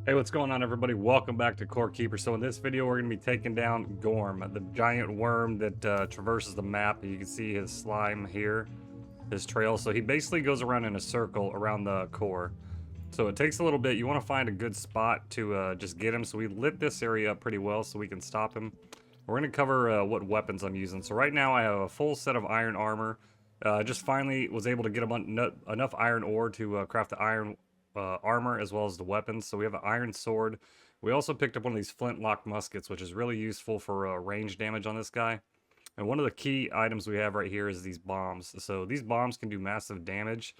Hey, what's going on, everybody? Welcome back to Core Keeper. So in this video, we're going to be taking down Ghorm, the giant worm that traverses the map. You can see his slime here, his trail. So he basically goes around in a circle around the core. So it takes a little bit. You want to find a good spot to just get him. So we lit this area up pretty well so we can stop him. We're going to cover what weapons I'm using. So right now I have a full set of iron armor. Just finally was able to get enough iron ore to craft the iron armor as well as the weapons. So we have an iron sword. We also picked up one of these flintlock muskets, which is really useful for range damage on this guy. And one of the key items we have right here is these bombs. So these bombs can do massive damage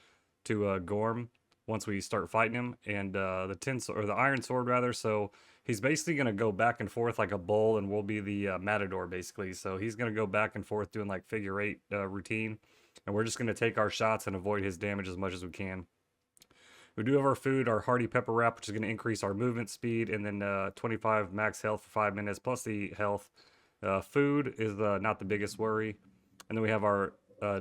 to Ghorm once we start fighting him. And the iron sword rather. So he's basically going to go back and forth like a bull, and we'll be the matador basically. So he's going to go back and forth doing like figure eight routine, and we're just going to take our shots and avoid his damage as much as we can. We do have our food, our hearty pepper wrap, which is going to increase our movement speed, and then 25 max health for 5 minutes, plus the health. Food is not the biggest worry. And then we have our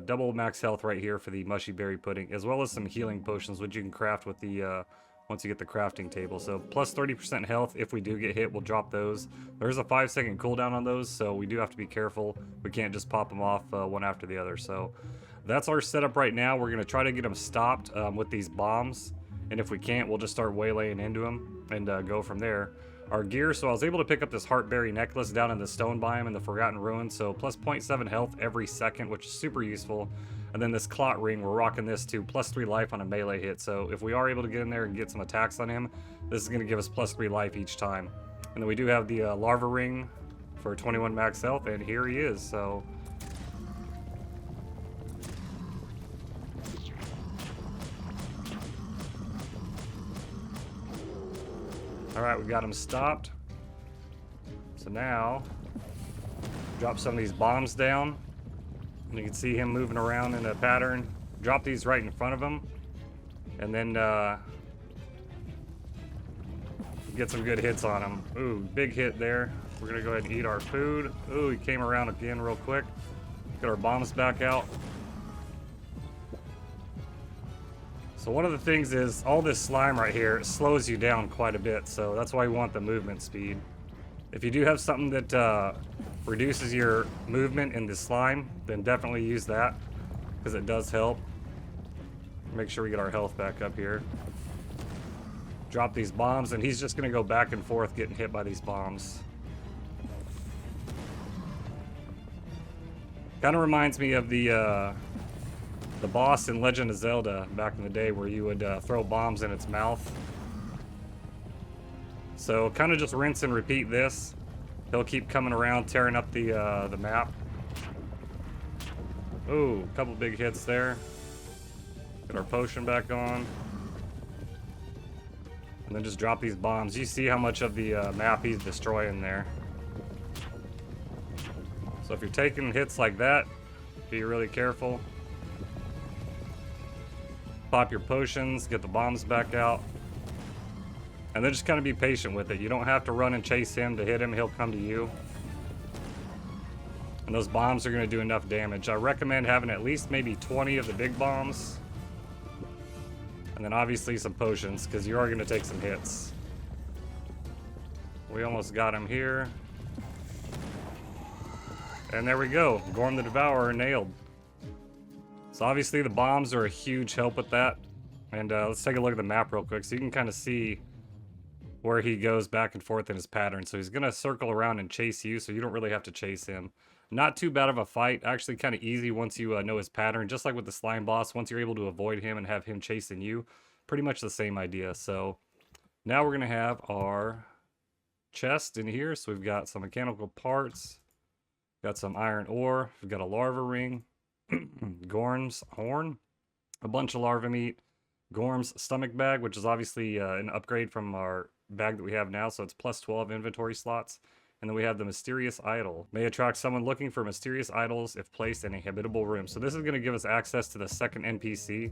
double max health right here for the mushy berry pudding, as well as some healing potions, which you can craft with the once you get the crafting table. So plus 30% health. If we do get hit, we'll drop those. There's a 5-second cooldown on those, so we do have to be careful. We can't just pop them off one after the other. So that's our setup right now. We're going to try to get them stopped with these bombs. And if we can't, we'll just start waylaying into him and go from there. Our gear, so I was able to pick up this heartberry necklace down in the stone biome in the Forgotten Ruins. So plus 0.7 health every second, which is super useful. And then this clot ring, we're rocking this to plus 3 life on a melee hit. So if we are able to get in there and get some attacks on him, this is going to give us plus 3 life each time. And then we do have the larva ring for 21 max health, and here he is. So alright, we got him stopped. So now, drop some of these bombs down. And you can see him moving around in a pattern. Drop these right in front of him. And then get some good hits on him. Ooh, big hit there. We're going to go ahead and eat our food. Ooh, he came around again real quick. Get our bombs back out. So one of the things is all this slime right here slows you down quite a bit, so that's why we want the movement speed. If you do have something that reduces your movement in the slime, then definitely use that, because it does help. Make sure we get our health back up here. Drop these bombs, and he's just going to go back and forth getting hit by these bombs. Kind of reminds me of the boss in Legend of Zelda back in the day, where you would throw bombs in its mouth. So kind of just rinse and repeat this. He'll keep coming around, tearing up the map. Ooh, a couple big hits there. Get our potion back on. And then just drop these bombs. You see how much of the map he's destroying there. So if you're taking hits like that, be really careful. Pop your potions, get the bombs back out, and then just kind of be patient with it. You don't have to run and chase him to hit him, he'll come to you. And those bombs are going to do enough damage. I recommend having at least maybe 20 of the big bombs, and then obviously some potions, because you are going to take some hits. We almost got him here, and there we go. Ghorm the Devourer nailed. So obviously the bombs are a huge help with that. And let's take a look at the map real quick so you can kind of see where he goes back and forth in his pattern. So he's going to circle around and chase you, so you don't really have to chase him. Not too bad of a fight. Actually kind of easy once you know his pattern. Just like with the slime boss, once you're able to avoid him and have him chasing you, pretty much the same idea. So now we're going to have our chest in here. So we've got some mechanical parts. Got some iron ore. We've got a larva ring. Ghorm's horn, a bunch of larva meat, Ghorm's stomach bag, which is obviously an upgrade from our bag that we have now, so it's plus 12 inventory slots. And then we have the mysterious idol. May attract someone looking for mysterious idols if placed in a habitable room. So this is going to give us access to the second NPC.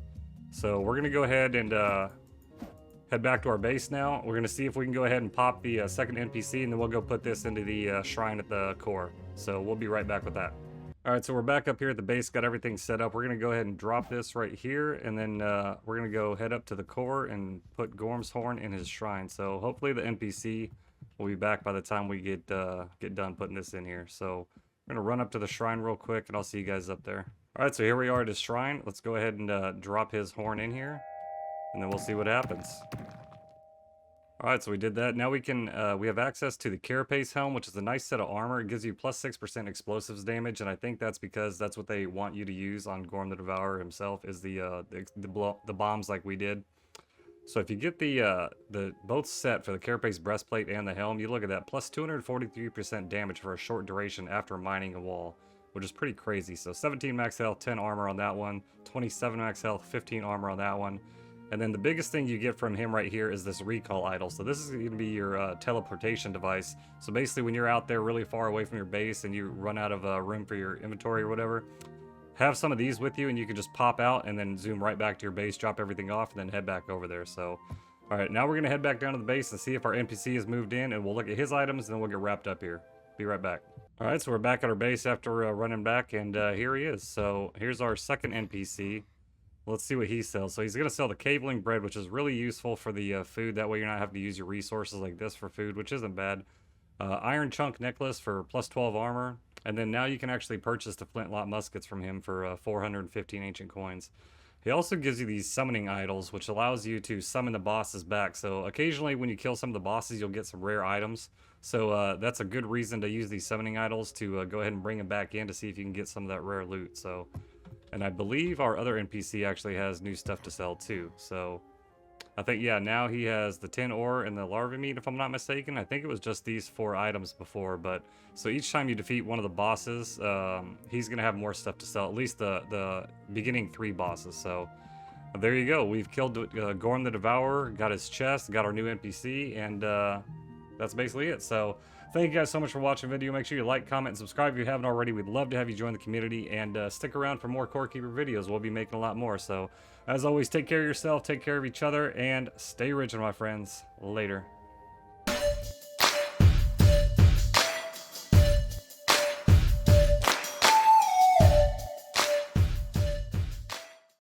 So we're going to go ahead and head back to our base now. We're going to see if we can go ahead and pop the second NPC, and then we'll go put this into the shrine at the core. So we'll be right back with that. All right, so we're back up here at the base, got everything set up. We're gonna go ahead and drop this right here, and then we're gonna go head up to the core and put Ghorm's horn in his shrine. So hopefully the NPC will be back by the time we get done putting this in here. So we're gonna run up to the shrine real quick, and I'll see you guys up there. All right, so here we are at his shrine. Let's go ahead and drop his horn in here, and then we'll see what happens. All right, so we did that. Now we can, we have access to the Carapace helm, which is a nice set of armor. It gives you plus 6% explosives damage, and I think that's because that's what they want you to use on Ghorm the Devourer himself, is the bombs like we did. So if you get the both set for the Carapace breastplate and the helm, you look at that, plus 243% damage for a short duration after mining a wall, which is pretty crazy. So 17 max health, 10 armor on that one, 27 max health, 15 armor on that one. And then the biggest thing you get from him right here is this recall idol. So this is going to be your teleportation device. So basically when you're out there really far away from your base and you run out of room for your inventory or whatever, have some of these with you and you can just pop out and then zoom right back to your base, drop everything off, and then head back over there. So, all right, now we're going to head back down to the base and see if our NPC has moved in, and we'll look at his items and then we'll get wrapped up here. Be right back. All right, so we're back at our base after running back, and here he is. So here's our second NPC. Let's see what he sells. So he's going to sell the cabling bread, which is really useful for the food. That way you're not having to use your resources like this for food, which isn't bad. Iron chunk necklace for plus 12 armor. And then now you can actually purchase the flintlock muskets from him for 415 ancient coins. He also gives you these summoning idols, which allows you to summon the bosses back. So occasionally when you kill some of the bosses, you'll get some rare items. So that's a good reason to use these summoning idols to go ahead and bring them back in to see if you can get some of that rare loot. So, and I believe our other NPC actually has new stuff to sell too. So I think, yeah, now he has the tin ore and the larva meat, if I'm not mistaken. I think it was just these 4 items before, but so each time you defeat one of the bosses, he's going to have more stuff to sell, at least the beginning 3 bosses. So there you go. We've killed Ghorm the Devourer, got his chest, got our new NPC, and that's basically it. So thank you guys so much for watching the video. Make sure you like, comment, and subscribe if you haven't already. We'd love to have you join the community, and stick around for more Core Keeper videos. We'll be making a lot more. So as always, take care of yourself, take care of each other, and stay rich, my friends. Later.